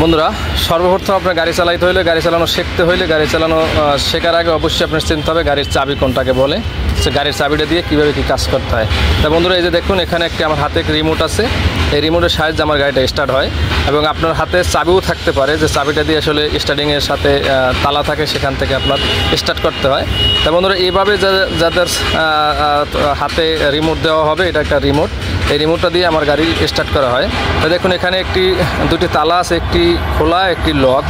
বন্ধুরা, সর্বপ্রথম আপনার গাড়ি চালাইতে হলে, গাড়ি চালানো শিখতে হলে, গাড়ি চালানো শেখার আগে অবশ্যই আপনার চিনতে হবে গাড়ির চাবি কোনটাকে বলে, সে গাড়ির চাবিটা দিয়ে কীভাবে কী কাজ করতে হয়। তা বন্ধুরা, এই যে দেখুন এখানে একটি আমার হাতে রিমোট আছে। এই রিমোটের সাহায্যে আমার গাড়িটা স্টার্ট হয় এবং আপনার হাতে চাবিও থাকতে পারে, যে চাবিটা দিয়ে আসলে স্টার্টিংয়ের সাথে তালা থাকে, সেখান থেকে আপনার স্টার্ট করতে হয়। তা বন্ধুরা, এইভাবে যাদের হাতে রিমোট দেওয়া হবে, এটা একটা রিমোট, এই রিমোটটা দিয়ে আমার গাড়ি স্টার্ট করা হয়। তা দেখুন এখানে দুটি তালা আছে, একটি খোলা একটি লক।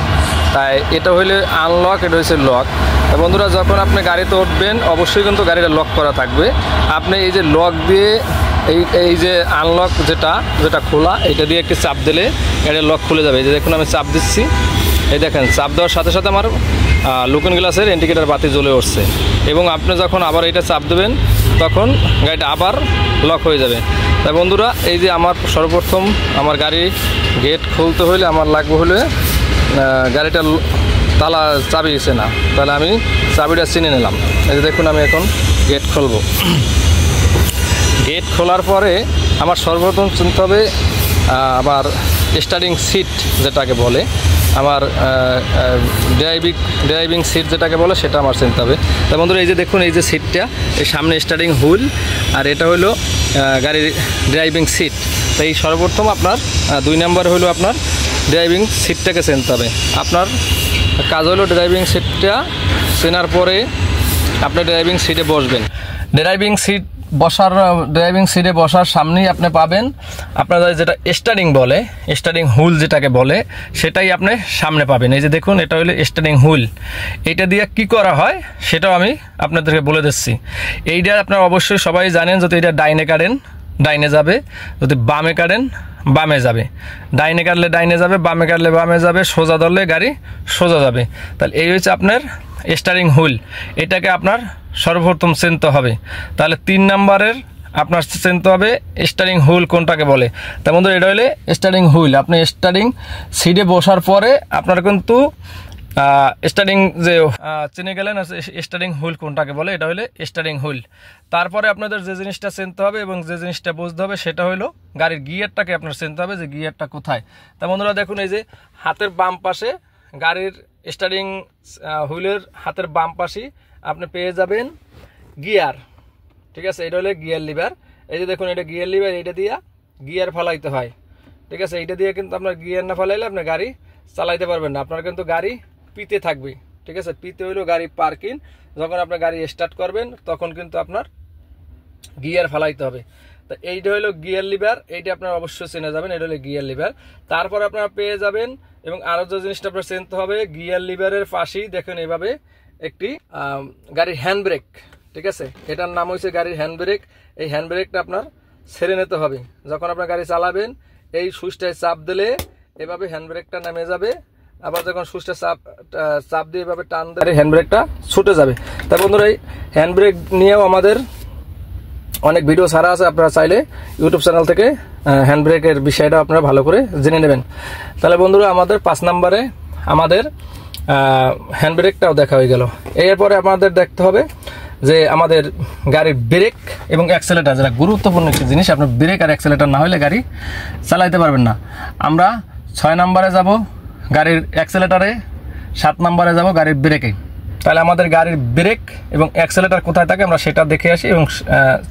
তাই এটা হইলে আনলক, এটা হচ্ছে লক। তা বন্ধুরা, যখন আপনি গাড়িতে উঠবেন অবশ্যই কিন্তু গাড়িটা লক করা থাকবে। আপনি এই যে লক দিয়ে এই যে আনলক যেটা খোলা, এটা দিয়ে একটি চাপ দিলে গাড়ির লক খুলে যাবে। এই যে দেখুন আমি চাপ দিচ্ছি, এই দেখেন চাপ দেওয়ার সাথে সাথে আমার লুকিং গ্লাসের ইন্ডিকেটার বাতি জ্বলে উঠছে এবং আপনি যখন আবার এটা চাপ দেবেন তখন গাড়িটা আবার লক হয়ে যাবে। তাই বন্ধুরা, এই যে আমার সর্বপ্রথম আমার গাড়ি গেট খুলতে হলে আমার লাগবে হলে গাড়িটা তালা চাবি আছে না, তাহলে আমি চাবিটা চিনে নিলাম। এই যে দেখুন আমি এখন গেট খুলব। গেট খোলার পরে আমার সর্বপ্রথম চিনতে হবে আমার স্টার্টিং সিট যেটাকে বলে, আমার ড্রাইভিং সিট যেটাকে বলে সেটা আমার চিনতে হবে। তা বন্ধুরা, এই যে দেখুন এই যে সিটটা, এই সামনে স্টার্টিং হুইল আর এটা হলো গাড়ির ড্রাইভিং সিট। তো এই সর্বপ্রথম আপনার 2 নম্বরে হলো আপনার ড্রাইভিং সিটটাকে চিনতে হবে। আপনার কাজ হলো ড্রাইভিং সিটটা চেনার পরে আপনি ড্রাইভিং সিটে বসবেন। ড্রাইভিং সিটে বসার সামনেই আপনি পাবেন আপনার যেটা স্টার্টিং বলে, স্টার্টিং হুইল যেটাকে বলে, সেটাই আপনি সামনে পাবেন। এই যে দেখুন এটা হলো স্টার্টিং হুইল। এইটা দিয়ে কি করা হয় সেটাও আমি আপনাদেরকে বলে দিচ্ছি। এইটা আপনারা অবশ্যই সবাই জানেন, যদি এটা ডাইনে কাটেন ডাইনে যাবে, যদি বামে কাটেন বামে যাবে, ডাইনে কাটলে ডাইনে যাবে, বামে কাটলে বামে যাবে, সোজা ধরলে গাড়ি সোজা যাবে। তাহলে এই হচ্ছে আপনার স্টারিং হুইল। এটাকে আপনার সর্বপ্রথম চিনতে হবে। তাহলে 3 নম্বরের আপনার চিনতে হবে স্টারিং হুইল কোনটাকে বলে। তার মধ্যে এটা হলে স্টারিং হুইল। আপনি স্টারিং সিটে বসার পরে আপনার কিন্তু স্টারিং যে চিনে গেলেন স্টারিং হুইল কোনটাকে বলে, এটা হলে স্টারিং হুইল। তারপরে আপনাদের যে জিনিসটা চিনতে হবে এবং যে জিনিসটা বুঝতে হবে সেটা হলো গাড়ির গিয়ারটাকে আপনার চিনতে হবে, যে গিয়ারটা কোথায়। তা বন্ধুরা দেখুন, এই যে হাতের বাম পাশে গাড়ির স্টারিং হুইলের হাতের বাম পাশে আপনি পেয়ে যাবেন গিয়ার, ঠিক আছে। এটা হলে গিয়ার লিভার। এই যে দেখুন এটা গিয়ার লিভার, এটা দিয়ে গিয়ার ফালাইতে হয়, ঠিক আছে। এইটা দিয়ে কিন্তু আপনার গিয়ার না ফালাইলে আপনার গাড়ি চালাইতে পারবেন না, আপনার কিন্তু গাড়ি পিতে থাকবে, ঠিক আছে। পিতে হইলো গাড়ি পার্কিং। যখন আপনার গাড়ি স্টার্ট করবেন তখন কিন্তু আপনার গিয়ার ফালাইতে হবে। তো এইটা হলো গিয়ার লিভার, এইটা আপনার অবশ্যই চিনে যাবেন, এটা হলো গিয়ার লিভার। তারপর আপনারা পেয়ে যাবেন, এবং আরও যে জিনিসটা আপনার চিনতে হবে, গিয়ার লিভারের পাশেই দেখেন এইভাবে একটি গাড়ির হ্যান্ড ব্রেক, ঠিক আছে। এটার নাম হচ্ছে গাড়ির হ্যান্ড ব্রেক। এই হ্যান্ড ব্রেকটা আপনার ছেড়ে নিতে হবে। যখন আপনার গাড়ি চালাবেন এই সুইচটায় চাপ দিলে এভাবে হ্যান্ড ব্রেকটা নেমে যাবে, আবার যখন সুইচটা চাপ দিয়ে এভাবে টান দিলে হ্যান্ড ব্রেকটা ছুটে যাবে। তাই বন্ধুরা, এই হ্যান্ড ব্রেক নিয়েও আমাদের অনেক ভিডিও ছাড়া আছে, আপনারা চাইলে ইউটিউব চ্যানেল থেকে হ্যান্ড ব্রেকের বিষয়টা আপনারা ভালো করে জেনে নেবেন। তাহলে বন্ধুরা, আমাদের 5 নম্বরে আমাদের হ্যান্ড ব্রেকটাও দেখা হয়ে গেল। এরপরে আমাদের দেখতে হবে যে আমাদের গাড়ির ব্রেক এবং অ্যাক্সেলেটার, যেটা গুরুত্বপূর্ণ একটি জিনিস। আপনার ব্রেক আর অ্যাক্সেলেটার না হলে গাড়ি চালাইতে পারবেন না। আমরা 6 নম্বরে যাব গাড়ির অ্যাক্সেলেটারে, 7 নম্বরে যাব গাড়ির ব্রেকে। তাহলে আমাদের গাড়ির ব্রেক এবং অ্যাক্সেলেটার কোথায় থাকে আমরা সেটা দেখে আসি এবং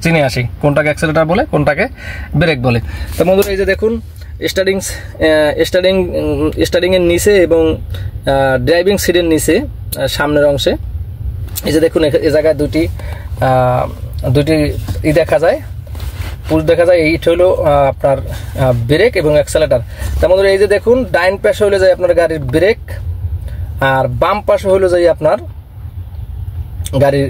চিনে আসি কোনটাকে অ্যাক্সেলেটার বলে কোনটাকে ব্রেক বলে। তো বন্ধুরা, এই যে দেখুন স্টার্টিংয়ের নিচে এবং ড্রাইভিং সিটের নিচে সামনের অংশে এই যে দেখুন এই জায়গায় দুটি দেখা যায়, পুশ দেখা যায়। এইটা হলো আপনার ব্রেক এবং অ্যাক্সেলেটার। তার মধ্যে এই যে দেখুন ডাইন পাশে হলে যায় আপনার গাড়ির ব্রেক, আর বাম পাশে হলো যায় আপনার গাড়ির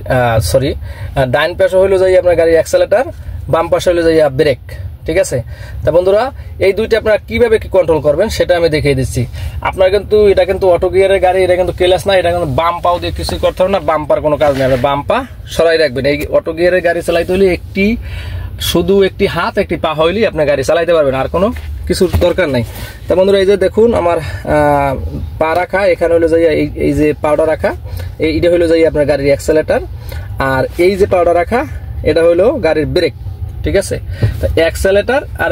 ডাইন পাশে হলো যায় আপনার গাড়ির অ্যাক্সেলেটার, বাম পাশে হলো যায় ব্রেক, ঠিক আছে। তা বন্ধুরা, এই দুইটা আপনারা কিভাবে কি কন্ট্রোল করবেন সেটা আমি দেখিয়ে দিচ্ছি। আপনার কিন্তু এটা কিন্তু অটো গিয়ারের গাড়ি, এটা কিন্তু ক্লাস না, এটা কিন্তু বাম পাও দিয়ে কিছু করতে হবে না, বাম পার কোনো কাজ নেই। আপনি বাম পা সরাই রাখবেন। এই অটো গিয়ারের গাড়ি চালাইতে হলে শুধু একটি হাত একটি পা হইলেই আপনি গাড়ি চালাইতে পারবেন, আর কোনো কিছুর দরকার নাই। তা বন্ধুরা, এই যে দেখুন আমার পা রাখা, এখানে হলো যাই এই যে পাউডার রাখা, এইটা হলো যাই আপনার গাড়ির অ্যাক্সেলেটার, আর এই যে পাউডার রাখা এটা হলো গাড়ির ব্রেক, ঠিক আছে। তো অ্যাক্সেলেটর আর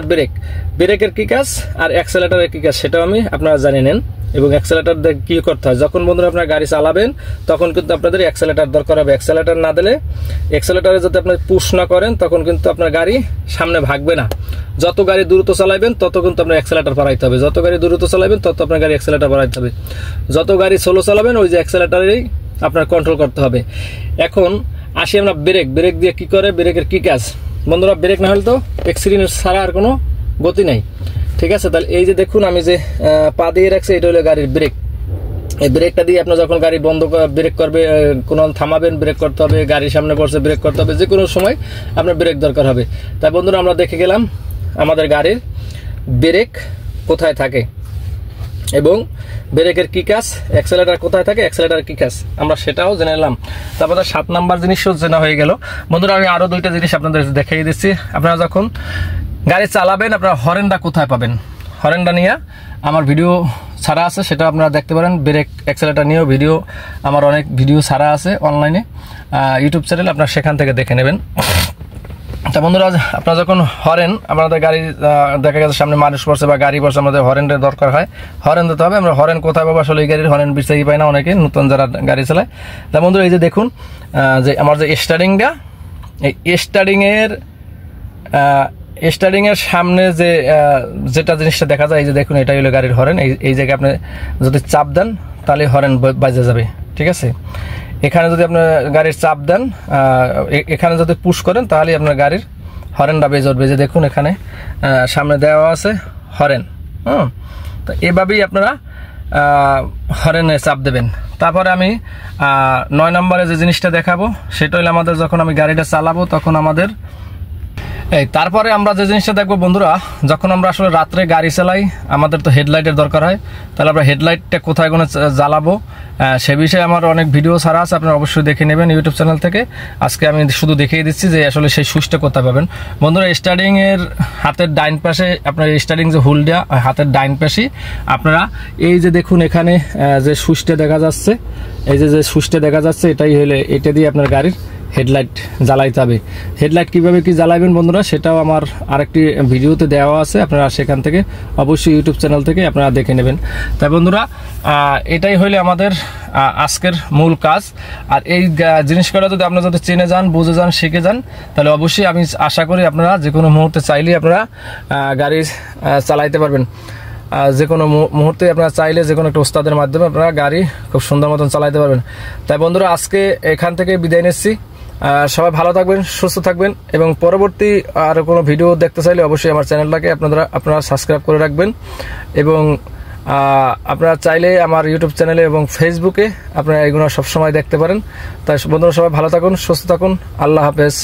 ব্রেকের কি কাজ আর অ্যাক্সেলেটরের কি কাজ সেটাও আমি আপনারা জানিয়ে নেন। এবং অ্যাক্সেলেটর কি করতে হয়, যখন বন্ধুরা আপনারা গাড়ি চালাবেন তখন কিন্তু আপনাদের অ্যাক্সেলেটর দরকার হবে। অ্যাক্সেলেটর না দিলে, অ্যাক্সেলেটরে যদি আপনি পুশ না করেন তখন কিন্তু আপনার গাড়ি সামনে ভাগবে না। যত গাড়ি দ্রুত চালাবেন তত কিন্তু আপনার অ্যাক্সেলেটর বাড়াইতে হবে, যত গাড়ি দ্রুত চালাবেন তত আপনার গাড়ি অ্যাক্সেলেটর বাড়াইতে হবে। যত গাড়ি স্লো চালাবেন ওই যে অ্যাক্সেলেটরেই আপনার কন্ট্রোল করতে হবে। এখন আসি আমরা ব্রেক দিয়ে কি করে, ব্রেকের কি কাজ বন্ধুরা। ব্রেক না হলে তো অ্যাক্সিডেন্ট ছাড়া আর কোনো গতি নাই, ঠিক আছে। তাহলে এই যে দেখুন আমি যে পা দিয়ে রাখছি, এটা হলো গাড়ির ব্রেক। এই ব্রেকটা দিয়ে আপনার যখন গাড়ি বন্ধ ব্রেক করবে, কোনো থামাবেন ব্রেক করতে হবে, গাড়ির সামনে পড়ছে ব্রেক করতে হবে, যে কোনো সময় আপনার ব্রেক দরকার হবে। তাই বন্ধুরা আমরা দেখে গেলাম আমাদের গাড়ির ব্রেক কোথায় থাকে এবং ব্রেকের কি কাজ, অ্যাক্সেলেটর কোথায় থাকে, অ্যাক্সেলেটর কি কাজ আমরা সেটাও জেনে নিলাম। তারপরে 7 নাম্বার জিনিসও জানা হয়ে গেল। বন্ধুরা আমি আরও 2টা জিনিস আপনাদের দেখিয়ে দিচ্ছি। আপনারা যখন গাড়ি চালাবেন আপনারা হরেনটা কোথায় পাবেন, হরেনটা নিয়ে আমার ভিডিও ছাড়া আছে, সেটা আপনারা দেখতে পারেন। ব্রেক অ্যাক্সেলেটর নিয়েও ভিডিও, আমার অনেক ভিডিও ছাড়া আছে অনলাইনে ইউটিউব চ্যানেলে, আপনারা সেখান থেকে দেখে নেবেন। তা বন্ধুরা আপনারা যখন হরেন, আপনাদের গাড়ি দেখা গেছে সামনে মানুষ পড়ছে বা গাড়ি পড়ছে, আমাদের হরেনের দরকার হয়, হরেন দিতে হবে। আমরা হরেন কোথায় পাবো, আসলে এই গাড়ির হরেন বিচারি পাই না অনেকে, নতুন যারা গাড়ি চালায়। তা বন্ধুরা এই যে দেখুন যে আমার যে স্টারিংটা, এই স্টারিংয়ের সামনে যে যেটা জিনিসটা দেখা যায়, এই যে দেখুন এটাই হলো গাড়ির হরেন। এই জায়গায় আপনি যদি চাপ দেন তাহলে হরেন বাজে যাবে, ঠিক আছে। এখানে যদি আপনার গাড়ির চাপ দেন, এখানে যদি পুশ করেন তাহলে আপনার গাড়ির হরেনটা বেজে উঠবে। যে দেখুন এখানে সামনে দেওয়া আছে হরেন। তো এভাবেই আপনারা হরেনে চাপ দেবেন। তারপরে আমি 9 নম্বরে যে জিনিসটা দেখাবো সেটা হলো আমাদের যখন আমি গাড়িটা চালাবো তখন আমাদের তারপরে আমরা যে জিনিসটা দেখবো বন্ধুরা, যখন আমরা আসলে রাত্রে গাড়ি চালাই আমাদের তো হেডলাইটের দরকার হয়। তাহলে আমরা হেডলাইটটা কোথায় কোনো জ্বালাবো সে বিষয়ে আমার অনেক ভিডিও ছাড়া আছে, আপনারা অবশ্যই দেখে নেবেন ইউটিউব চ্যানেল থেকে। আজকে আমি শুধু দেখিয়ে দিচ্ছি যে আসলে সেই সুইচটা কোথায় পাবেন। বন্ধুরা স্টারিংয়ের হাতের ডাইন পাশে আপনার স্টারিং যে হুলটা হাতের ডাইন পাশে আপনারা এই যে দেখুন এখানে যে সুইচটা দেখা যাচ্ছে, এই যে সুইচটা দেখা যাচ্ছে এটাই হলে এটা দিয়ে আপনার গাড়ির হেডলাইট জ্বালাইতে হবে। হেডলাইট কিভাবে কি জ্বালাবেন বন্ধুরা সেটাও আমার আরেকটি ভিডিওতে দেওয়া আছে, আপনারা সেখান থেকে অবশ্যই ইউটিউব চ্যানেল থেকে আপনারা দেখে নেবেন। তাই বন্ধুরা এটাই হইলে আমাদের আজকের মূল কাজ। আর এই জিনিসগুলো যদি আপনারা যদি চেনে যান, বুঝে যান, শিখে যান তাহলে অবশ্যই আমি আশা করি আপনারা যে কোনো মুহূর্তে চাইলেই আপনারা গাড়ি চালাইতে পারবেন। যে কোনো মুহূর্তে আপনারা চাইলে যে কোনো একটা ওস্তাদের মাধ্যমে আপনারা গাড়ি খুব সুন্দর মতন চালাইতে পারবেন। তাই বন্ধুরা আজকে এখান থেকে বিদায় নিচ্ছি। সবাই ভালো থাকবেন, সুস্থ থাকবেন এবং পরবর্তী আর কোনো ভিডিও দেখতে চাইলে অবশ্যই আমার চ্যানেলটাকে আপনারা সাবস্ক্রাইব করে রাখবেন এবং আপনারা চাইলে আমার ইউটিউব চ্যানেলে এবং ফেসবুকে আপনারা এগুলো সবসময় দেখতে পারেন। তাই বন্ধুরা সবাই ভালো থাকুন, সুস্থ থাকুন, আল্লাহ হাফেজ।